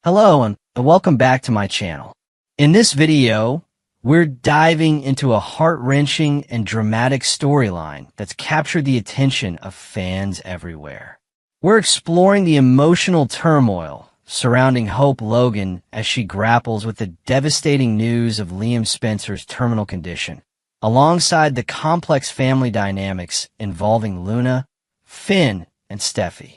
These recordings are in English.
Hello and welcome back to my channel. In this video, we're diving into a heart-wrenching and dramatic storyline that's captured the attention of fans everywhere. We're exploring the emotional turmoil surrounding Hope Logan as she grapples with the devastating news of Liam Spencer's terminal condition, alongside the complex family dynamics involving Luna, Finn, and Steffy.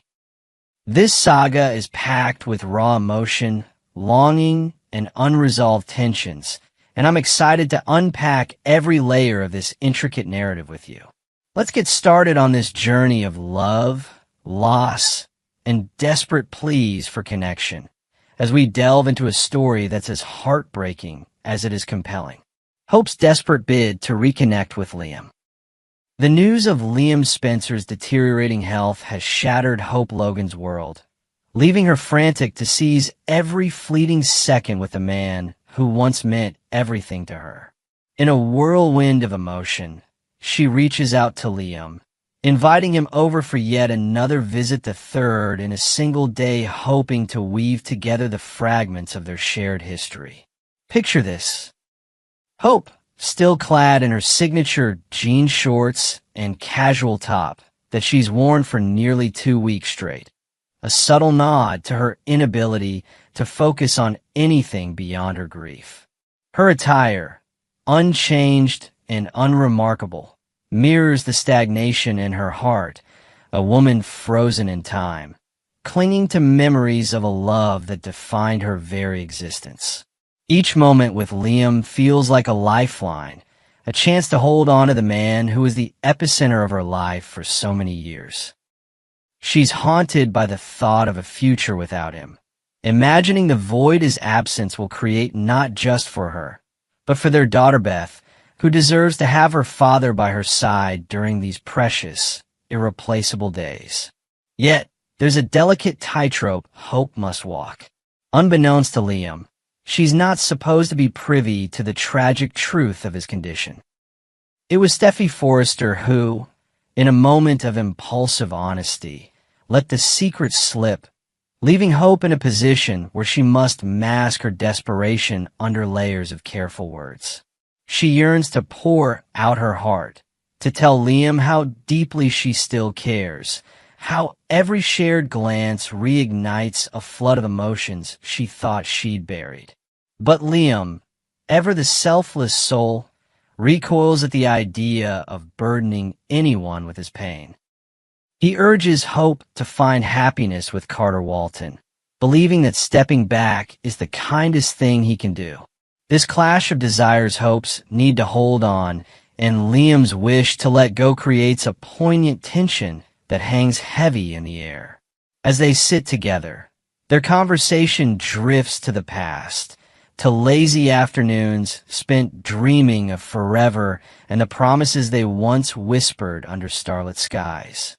This saga is packed with raw emotion, longing, and unresolved tensions, and I'm excited to unpack every layer of this intricate narrative with you. Let's get started on this journey of love, loss, and desperate pleas for connection, as we delve into a story that's as heartbreaking as it is compelling. Hope's desperate bid to reconnect with Liam. The news of Liam Spencer's deteriorating health has shattered Hope Logan's world, leaving her frantic to seize every fleeting second with a man who once meant everything to her. In a whirlwind of emotion, she reaches out to Liam, inviting him over for yet another visit, the third in a single day, hoping to weave together the fragments of their shared history. Picture this. Hope, still clad in her signature jean shorts and casual top that she's worn for nearly 2 weeks straight, a subtle nod to her inability to focus on anything beyond her grief. Her attire, unchanged and unremarkable, mirrors the stagnation in her heart, a woman frozen in time, clinging to memories of a love that defined her very existence. Each moment with Liam feels like a lifeline, a chance to hold on to the man who was the epicenter of her life for so many years. She's haunted by the thought of a future without him, imagining the void his absence will create not just for her, but for their daughter Beth, who deserves to have her father by her side during these precious, irreplaceable days. Yet, there's a delicate tightrope Hope must walk. Unbeknownst to Liam, she's not supposed to be privy to the tragic truth of his condition. It was Steffy Forrester who, in a moment of impulsive honesty, let the secret slip, leaving Hope in a position where she must mask her desperation under layers of careful words. She yearns to pour out her heart, to tell Liam how deeply she still cares, how every shared glance reignites a flood of emotions she thought she'd buried. But Liam, ever the selfless soul, recoils at the idea of burdening anyone with his pain. He urges Hope to find happiness with Carter Walton, believing that stepping back is the kindest thing he can do. This clash of desires Hope's need to hold on and Liam's wish to let go creates a poignant tension that hangs heavy in the air. As they sit together, their conversation drifts to the past, to lazy afternoons spent dreaming of forever and the promises they once whispered under starlit skies.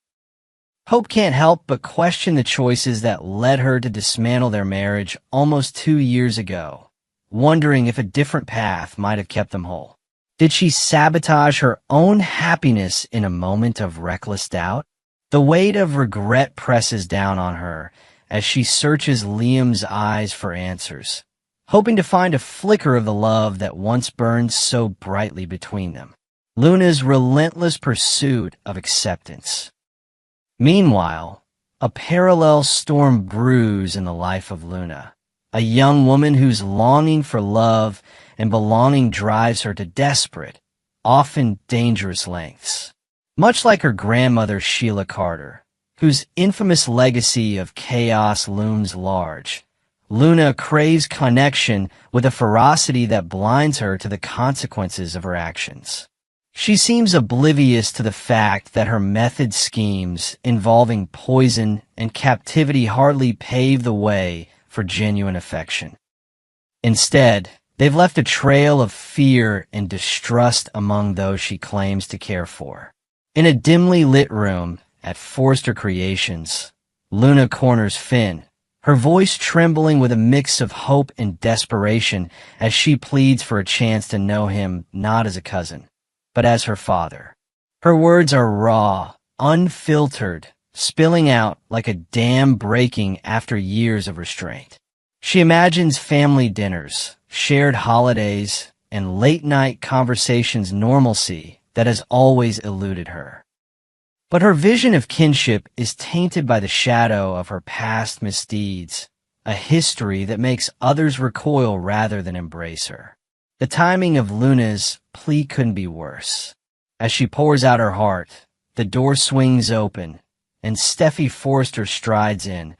Hope can't help but question the choices that led her to dismantle their marriage almost 2 years ago, wondering if a different path might have kept them whole. Did she sabotage her own happiness in a moment of reckless doubt? The weight of regret presses down on her as she searches Liam's eyes for answers, hoping to find a flicker of the love that once burned so brightly between them. Luna's relentless pursuit of acceptance. Meanwhile, a parallel storm brews in the life of Luna, a young woman whose longing for love and belonging drives her to desperate, often dangerous lengths. Much like her grandmother Sheila Carter, whose infamous legacy of chaos looms large, Luna craves connection with a ferocity that blinds her to the consequences of her actions. She seems oblivious to the fact that her method schemes involving poison and captivity hardly pave the way for genuine affection. Instead, they've left a trail of fear and distrust among those she claims to care for. In a dimly lit room at Forrester Creations, Luna corners Finn, her voice trembling with a mix of hope and desperation as she pleads for a chance to know him not as a cousin, but as her father. Her words are raw, unfiltered, spilling out like a dam breaking after years of restraint. She imagines family dinners, shared holidays, and late-night conversations normalcy that has always eluded her. But her vision of kinship is tainted by the shadow of her past misdeeds, a history that makes others recoil rather than embrace her. The timing of Luna's plea couldn't be worse. As she pours out her heart, the door swings open, and Steffi Forrester strides in,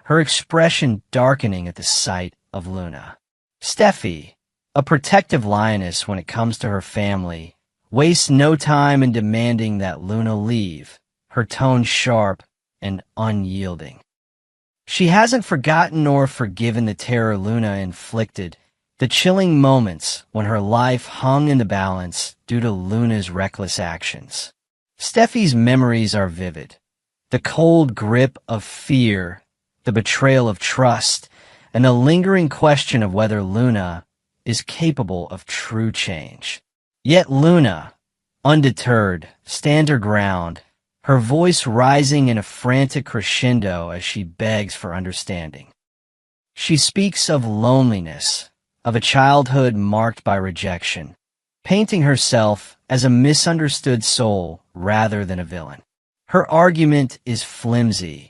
her expression darkening at the sight of Luna. Steffi, a protective lioness when it comes to her family, wastes no time in demanding that Luna leave, her tone sharp and unyielding. She hasn't forgotten nor forgiven the terror Luna inflicted, the chilling moments when her life hung in the balance due to Luna's reckless actions. Steffi's memories are vivid. The cold grip of fear, the betrayal of trust, and the lingering question of whether Luna is capable of true change. Yet Luna, undeterred, stands her ground, her voice rising in a frantic crescendo as she begs for understanding. She speaks of loneliness, of a childhood marked by rejection, painting herself as a misunderstood soul rather than a villain. Her argument is flimsy,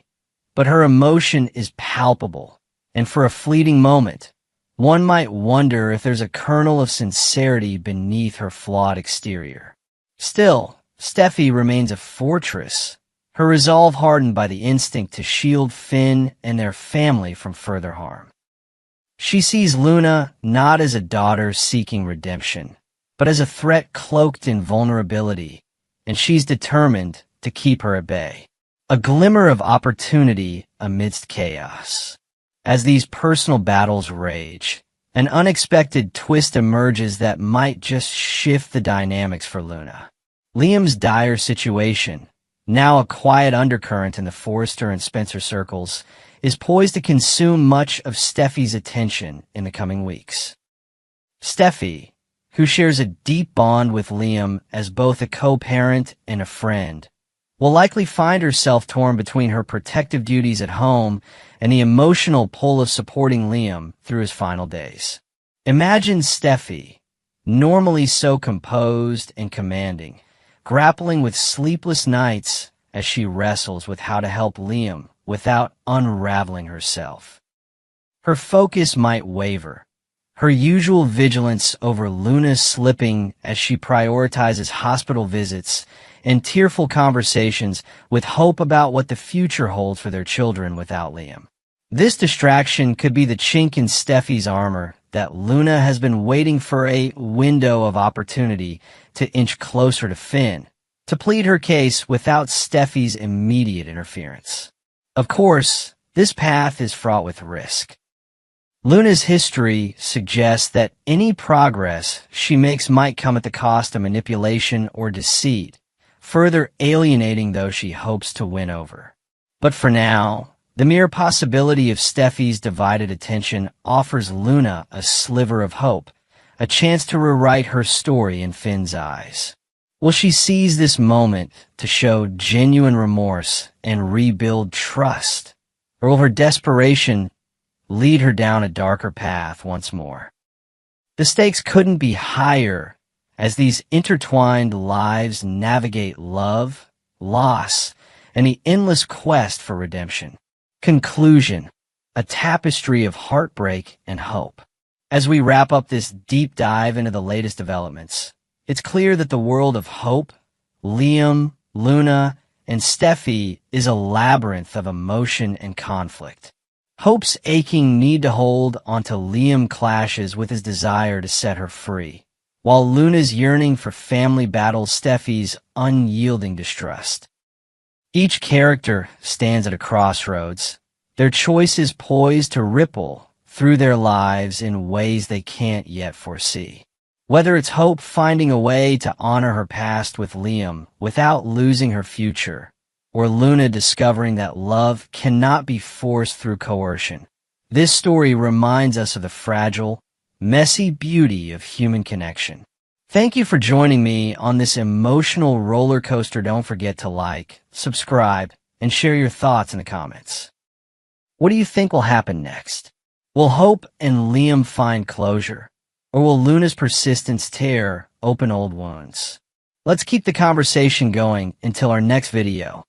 but her emotion is palpable, and for a fleeting moment, one might wonder if there's a kernel of sincerity beneath her flawed exterior. Still, Steffi remains a fortress, her resolve hardened by the instinct to shield Finn and their family from further harm. She sees Luna not as a daughter seeking redemption, but as a threat cloaked in vulnerability, and she's determined to keep her at bay. A glimmer of opportunity amidst chaos. As these personal battles rage, an unexpected twist emerges that might just shift the dynamics for Luna. Liam's dire situation, now a quiet undercurrent in the Forrester and Spencer circles, is poised to consume much of Steffi's attention in the coming weeks. Steffi, who shares a deep bond with Liam as both a co-parent and a friend, will likely find herself torn between her protective duties at home and the emotional pull of supporting Liam through his final days. Imagine Steffi, normally so composed and commanding, grappling with sleepless nights as she wrestles with how to help Liam without unraveling herself. Her focus might waver, her usual vigilance over Luna slipping as she prioritizes hospital visits and tearful conversations with hope about what the future holds for their children without Liam. This distraction could be the chink in Steffi's armor that Luna has been waiting for a window of opportunity to inch closer to Finn, to plead her case without Steffi's immediate interference. Of course, this path is fraught with risk. Luna's history suggests that any progress she makes might come at the cost of manipulation or deceit, further alienating those she hopes to win over. But for now, the mere possibility of Steffi's divided attention offers Luna a sliver of hope, a chance to rewrite her story in Finn's eyes. Will she seize this moment to show genuine remorse and rebuild trust? Or will her desperation lead her down a darker path once more? The stakes couldn't be higher as these intertwined lives navigate love, loss, and the endless quest for redemption. Conclusion: a tapestry of heartbreak and hope. As we wrap up this deep dive into the latest developments, it's clear that the world of Hope, Liam, Luna, and Steffi is a labyrinth of emotion and conflict. Hope's aching need to hold onto Liam clashes with his desire to set her free, while Luna's yearning for family battles Steffi's unyielding distrust. Each character stands at a crossroads, their choices poised to ripple through their lives in ways they can't yet foresee. Whether it's Hope finding a way to honor her past with Liam without losing her future, or Luna discovering that love cannot be forced through coercion, this story reminds us of the fragile, messy beauty of human connection. Thank you for joining me on this emotional roller coaster. Don't forget to like, subscribe, and share your thoughts in the comments. What do you think will happen next? Will Hope and Liam find closure? Or will Luna's persistence tear open old wounds? Let's keep the conversation going until our next video.